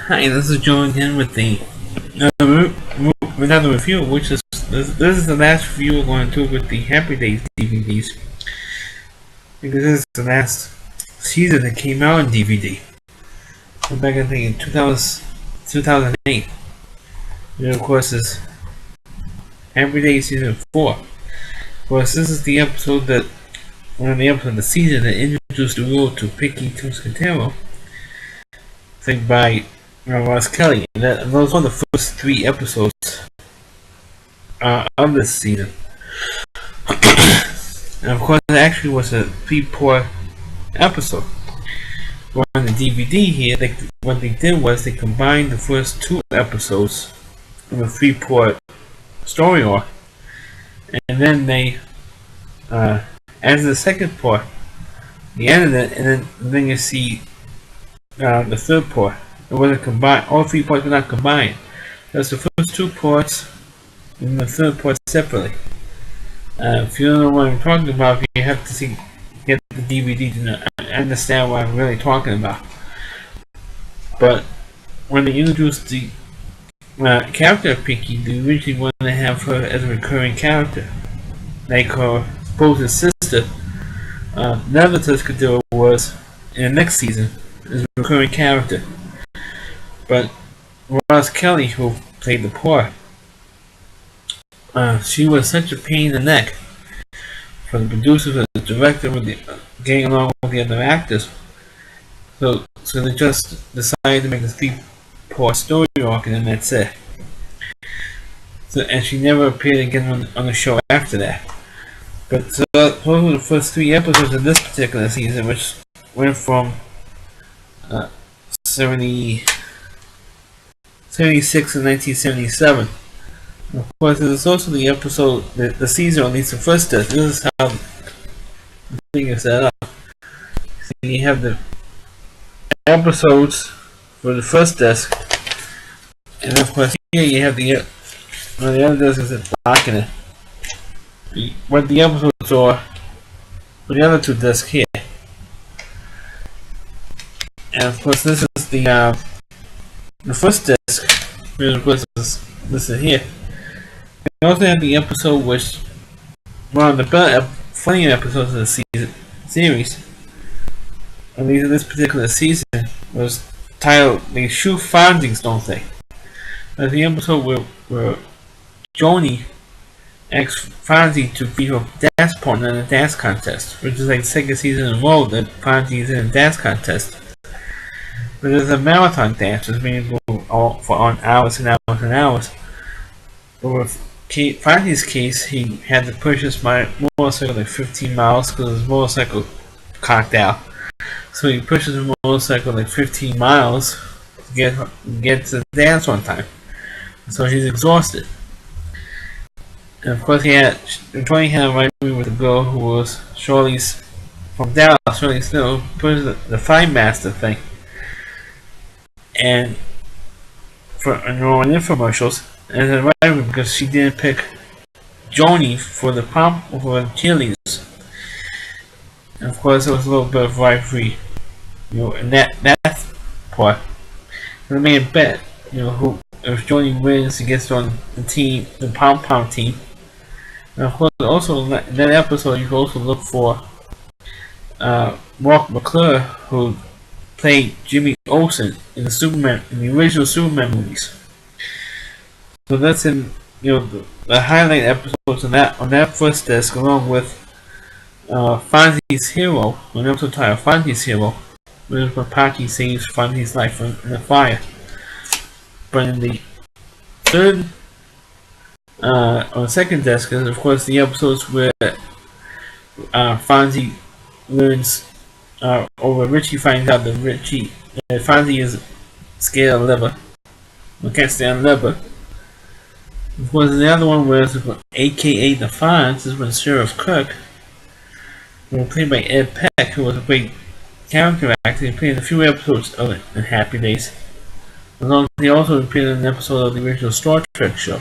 Hi, this is Joe again with the another review, which is this is the last review we're going to do with the Happy Days DVDs, because this is the last season that came out on DVD. Back I think in 2008. And of course is Happy Days season 4. Of course, this is the episode that one of the episodes of the season that introduced the world to Pinky Tuscatero. I think by Ross Kelly, and those were the first 3 episodes of this season. And of course, it actually was a 3-part episode. But on the DVD here, what they did was they combined the first 2 episodes of a 3-part story arc, and then they added the second part, the end of it, and then you see the third part. It wasn't combined. All 3 parts were not combined. That's the first 2 parts and the third part separately. If you don't know what I'm talking about, you have to get the DVD to understand what I'm really talking about. But when they introduced the character of Pinky, they originally wanted to have her as a recurring character, like her supposed sister. Never Tuscadero was in the next season as a recurring character. But Ross Kelly, who played the part, she was such a pain in the neck for the producers and the director with getting along with the other actors. So they just decided to make a 3-part story arc, and then that's it. And she never appeared again on the show after that. But those were the first 3 episodes of this particular season, which went from 76 in 1977. Of course, it is also the episode, the season, at least the first disc. This is how the thing is set up. So you have the episodes for the first disc, and of course here you have the other disc is blocking it. What the episodes are for the other 2 discs here. And of course this is the first disc, which of course is listed here. We also have the episode which one of the better, funnier episodes of the series, at least in this particular season, was titled "They Shoot Fonzies, Don't They?" That's the episode where Joni asks Fonzie to be her dance partner in a dance contest, which is like the second season in a row that Fonzie is in a dance contest. But there's a marathon dance, which means go on hours and hours and hours. But with Fonzie's case, he had to push his motorcycle like 15 miles because his motorcycle cocked out. So he pushes his motorcycle like 15 miles to get to the dance on time. So he's exhausted. And of course, Tony had a rivalry with a girl who was Shirley's from Dallas. Shirley Snow pushes the Fine Master thing. And for on infomercials, and a rivalry because she didn't pick Joni for the cheerleaders. And of course, there was a little bit of rivalry, in that part. And they made a bet, who if Joni wins, he gets on the team, the pom-pom team. And of course, also in that episode, you can also look for Mark McClure, who played Jimmy Olsen in the original Superman movies. So that's in the highlight episodes on that first disc, along with Fonzie's Hero, an episode titled Fonzie's Hero, which is when Pachi saves Fonzie's life in the fire. But in the third, on the second disc, is of course the episodes where Fonzie learns, or Richie finds out that Fonzie is scared of liver, or can't stand liver. Of course, the other one was AKA the Fonz, is when Sheriff Kirk, played by Ed Peck, who was a great character actor. He played in a few episodes of it in Happy Days. He also appeared in an episode of the original Star Trek show.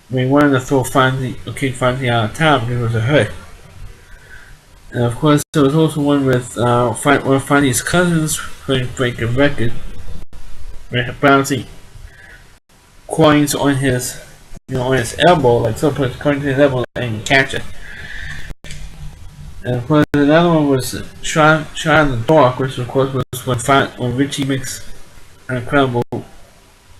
He wanted to throw kick Fonzie out of town because it was a hurt. And of course, there was also one with one of Fonzie's cousins playing breaking record, bouncing coins on his, on his elbow, like so, put coins on his elbow and you catch it. And of course, another one was Shot in the Dark, which of course was when Richie makes an incredible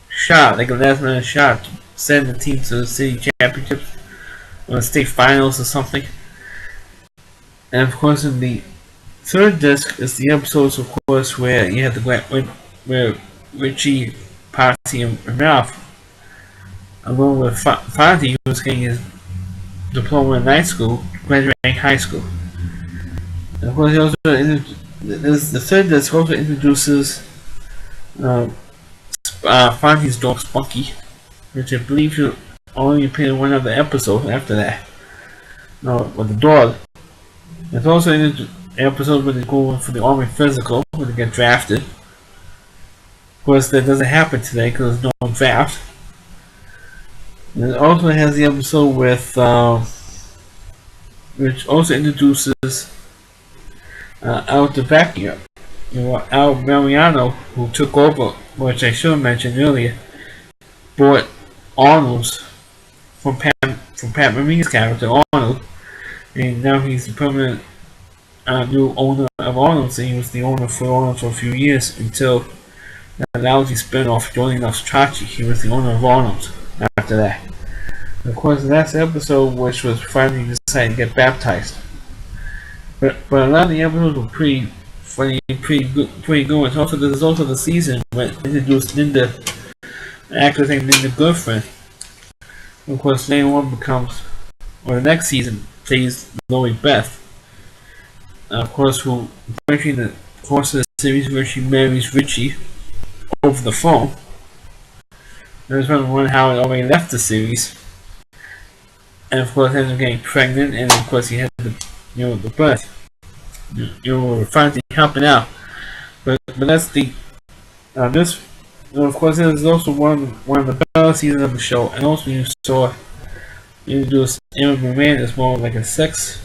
shot, like a last minute shot, to send the team to the city championships or the state finals or something. And of course, in the third disc is the episodes, of course, where you have where Richie, Posse, and Ralph, along with Fonzie, who was getting his diploma in night school, graduating high school. And of course, the third disc also introduces Fonzie's dog Spunky, which I believe should only appear in one other episode after that. No, with the dog. It's also in the episode where they go for the Army Physical, where they get drafted. Of course, that doesn't happen today because there's no draft. And it also has the episode with, which also introduces Al DeVecchio. Al Mariano, who took over, which I should have mentioned earlier, bought Arnold's from Pat Marine's character, Arnold, and now he's the permanent new owner of Arnold's, and he was the owner for Arnold's for a few years until that lousy spin-off joining Chachi. He was the owner of Arnold's after that. And of course, the last episode, which was finally decided to get baptized. But a lot of the episodes were pretty funny, pretty good. There's also the season where it introduced Linda, an actress named Linda Goodfriend. And of course, later on the next season plays Lori Beth. Of course, who in the course of the series where she marries Richie over the phone. There's one how it already left the series, and of course ends up getting pregnant, and of course he had the birth. Finally helping out, but that's the this. Of course, there's also one of the better seasons of the show, and also you introduced Aaron Moran as more like a sex.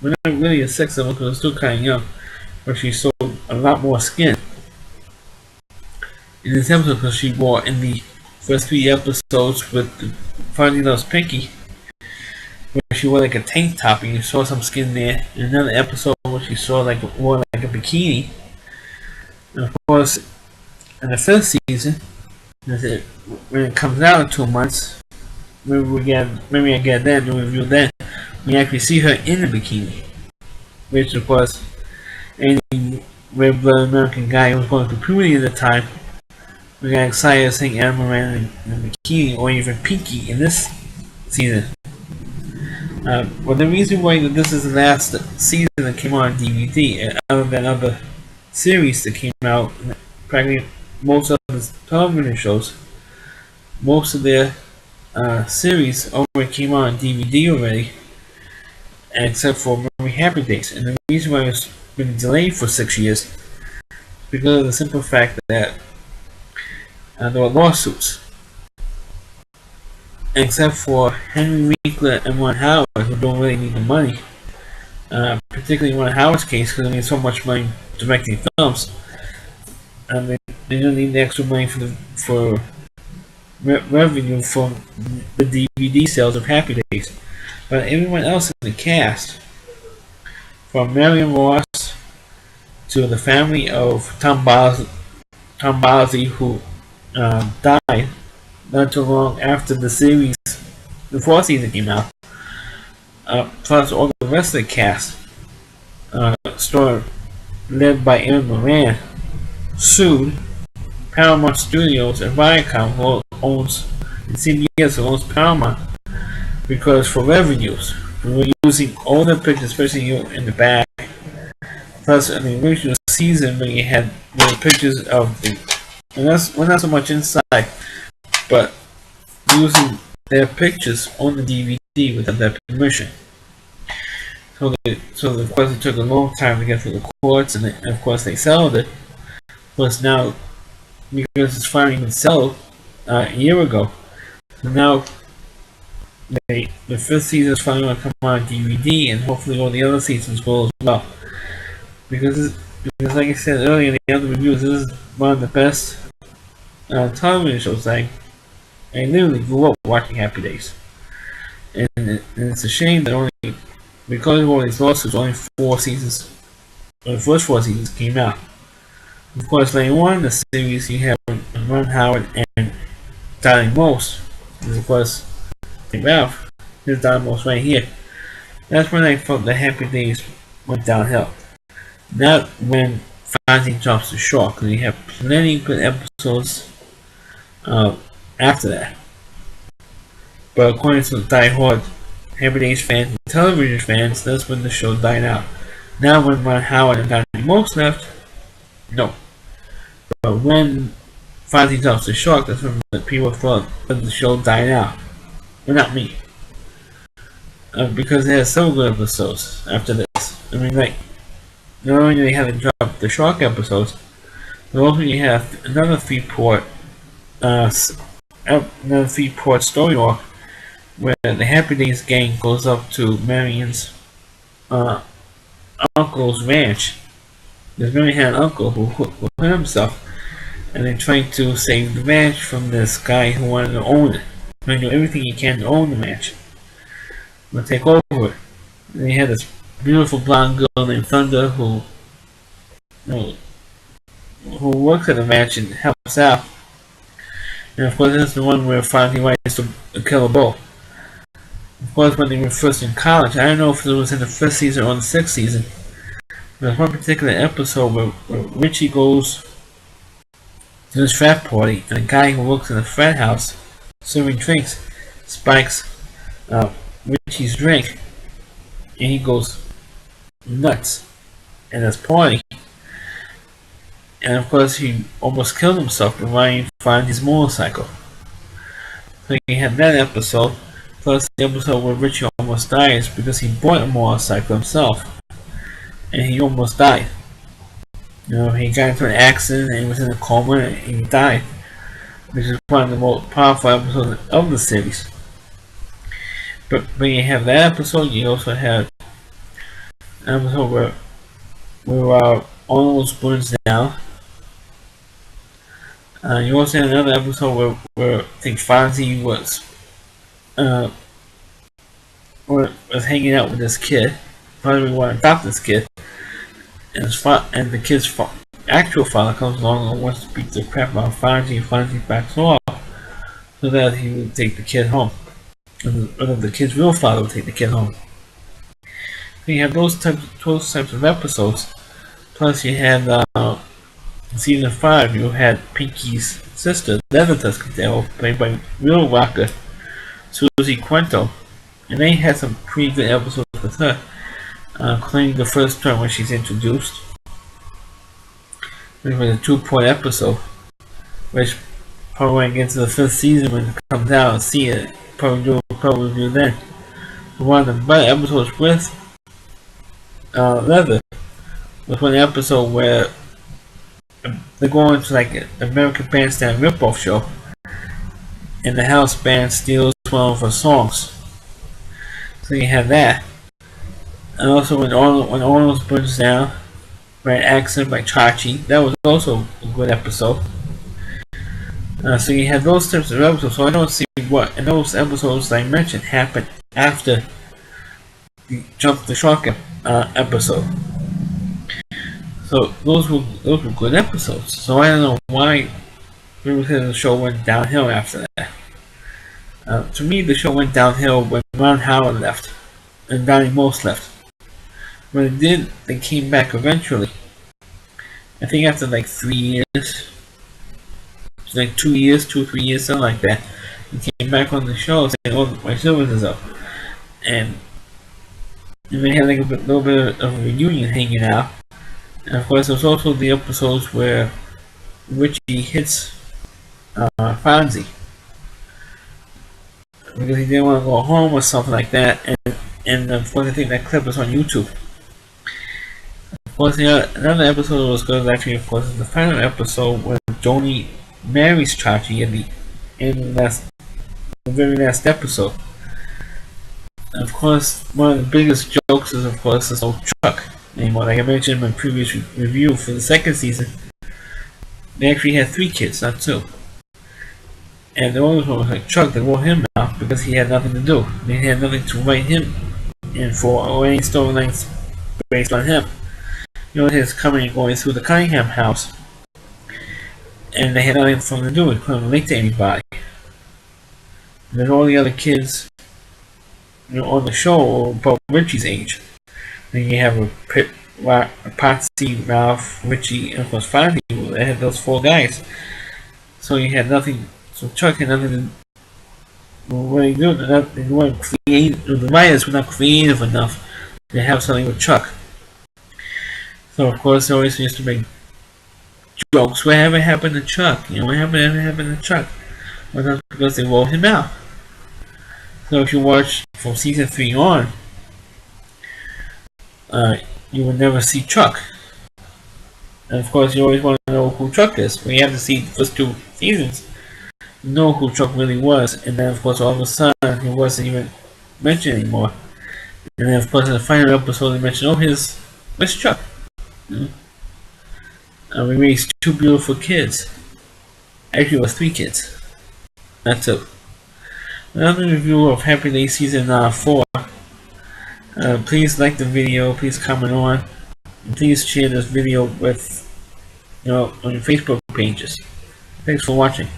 But not really a sex symbol because it's still kind of young, but she sold a lot more skin in this episode because she wore in the first 3 episodes with Finding Love's Pinky, where she wore like a tank top and you saw some skin there. In another episode where she wore like a bikini. And of course, in the first season, when it comes out in 2 months, maybe I get that and review that. We actually see her in a bikini, which of course any red-blooded American guy who was going through puberty at the time we got excited seeing Aaron Moran in a bikini or even Pinky in this season. Well, the reason why this is the last season that came out on DVD, other than other series that came out, practically most of the television shows, most of their series already came out on DVD already. Except for Memory Happy Days, and the reason why it's been delayed for 6 years is because of the simple fact that there were lawsuits. Except for Henry Winkler and Ron Howard, who don't really need the money, particularly Ron Howard's case because they need so much money directing films, and they don't need the extra money for revenue from the DVD sales of Happy Days. But everyone else in the cast, from Marion Ross to the family of Tom Bosley, who died not too long after the 4th season came out, plus all the rest of the cast, led by Aaron Moran, sued Paramount Studios and Viacom, who owns CBS, who owns Paramount, because for revenues, we were using all the pictures, especially in the back. Plus, in the original season, when you had the pictures of the, and not so much inside, but using their pictures on the DVD without their permission. So of course, it took a long time to get through the courts, and of course, they settled it. Plus, now because it's finally been settled a year ago, so now. The 5th season is finally going to come out on DVD, and hopefully all the other seasons will as well. Because like I said earlier in the other reviews, this is one of the best television shows. I literally grew up watching Happy Days, and it's a shame that only because of all these lawsuits, only 4 seasons, or the first 4 seasons came out. Of course, later on in the series, you have Ron Howard and Donnie Most. And of course, Ralph, here's Donnie Most right here. That's when I felt the Happy Days went downhill. Not when Fonzie jumps the shark, because you have plenty of good episodes after that. But according to the die-hard Happy Days fans and television fans, that's when the show died out. Now when Ron Howard and Donnie Most left, no. But when Fonzie jumps the shark, that's when the people thought that the show died out. But not me. Because they had several good episodes after this. I mean, like, not only did they have to drop the shark episodes, but also you have another three-part story arc where the Happy Days gang goes up to Marion's uncle's ranch. Because Marion had an uncle who hurt himself, and they're trying to save the ranch from this guy who wanted to own it. Trying to do everything he can to own the ranch. But take over it. And they had this beautiful blonde girl named Thunder who works at the ranch and helps out. And of course, this is the one where Fonzie writes to kill a bull. Of course, when they were first in college, I don't know if it was in the 1st season or the 6th season, there's one particular episode where Richie goes to this frat party, and a guy who works in a frat house serving drinks spikes Richie's drink, and he goes nuts at this party. And of course, he almost killed himself by riding Fonzie's motorcycle. So you have that episode, plus the episode where Richie almost dies because he bought a motorcycle himself, and he almost died. You know, he got into an accident and he was in a coma and he died, which is one of the most powerful episodes of the series. But when you have that episode, you also have an episode where Arnold burns down. You also have another episode where I think Fonzie was hanging out with this kid. Finally, wanted to adopt this kid, and the kid's actual father comes along and wants to beat the crap out of Fonzie, and Fonzie backs off so that he would take the kid home. Or the kid's real father would take the kid home. So you have those types of episodes. Plus, you had season 5. You had Pinky's sister, Leather Tuscadero, played by real rocker Susie Quinto, and they had some pretty good episodes with her, including the first time when she's introduced. It was a 2-part episode, which probably when I get to the 5th season when it comes out and see it, probably do then. One of the better episodes with Leather was one episode where they're going to like an American Bandstand ripoff show, and the house band steals one of her songs. So you have that. And also when Arnold burns down by an accident by Chachi, that was also a good episode. So you have those types of episodes. So I don't see what in those episodes I mentioned happened after the Jump the Shark episode. So those were good episodes. So I don't know why the show went downhill after that. To me, the show went downhill when Ron Howard left and Donnie Most left. When it did, they came back eventually. I think after like 3 years, like 2 years, 2-3 years, something like that. He came back on the show saying, "Oh, my service is up," and they had like a little bit of a reunion hanging out. And of course, there's also the episodes where Richie hits Fonzie because he didn't want to go home or something like that. And of course, I think that clip is on YouTube. Of course, another episode that was good actually, of course, is the final episode when Joni marries Chachi in the very last episode. And of course, one of the biggest jokes is, of course, this old truck anymore. Like I mentioned in my previous review for the 2nd season, they actually had 3 kids, not 2. And the owners was like, Chuck, they wrote him out because he had nothing to do. They had nothing to write him in for or any storylines based on him. You know, his coming and going through the Cunningham house. And they had nothing for him to do. He couldn't relate to anybody. And then all the other kids, you know, on the show were about Richie's age. Then you have a Patsy, Ralph, Richie, and of course Fonzie. They had those 4 guys. So you had nothing. So Chuck had nothing to really do. They weren't creative. The writers were not creative enough to have something with Chuck. So of course they always used to make jokes. Whatever happened to Chuck? You know, whatever happened to Chuck? Well, that's because they wrote him out. So if you watch from season 3 on, you will never see Chuck. And of course, you always want to know who Chuck is. When you have to see the first 2 seasons, you know who Chuck really was. And then, of course, all of a sudden, he wasn't even mentioned anymore. And then, of course, in the final episode, they mentioned, oh, where's Chuck? And we raised 2 beautiful kids. Actually, it was 3 kids. Not 2. Another review of Happy Days Season 4. Please like the video, please comment on, and please share this video with, on your Facebook pages. Thanks for watching.